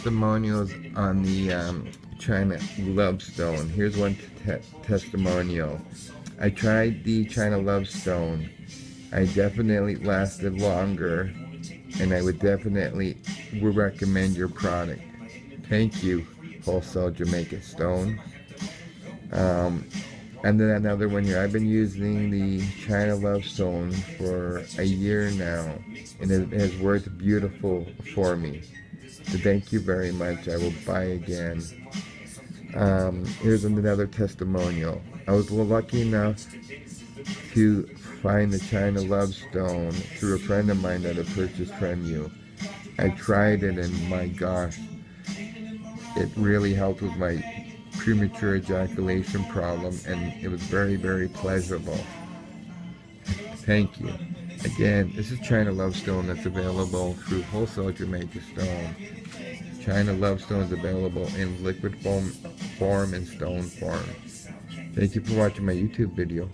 testimonials on the China Love Stone. Here's one testimonial. I tried the China Love Stone. I definitely lasted longer, and I would recommend your product. Thank you, Wholesale Jamaica Stone. And then another one here. I've been using the China Love Stone for a year now, and it has worked beautiful for me. So thank you very much. I will buy again. Here's another testimonial. I was lucky enough to find the China Love Stone through a friend of mine that had purchased from you. I tried it, and my gosh, it really helped with my premature ejaculation problem, and it was very, very pleasurable. Thank you. Again, this is China Love Stone that's available through Wholesale Jamaica Stone. China Love Stone is available in liquid form and stone form. Thank you for watching my YouTube video.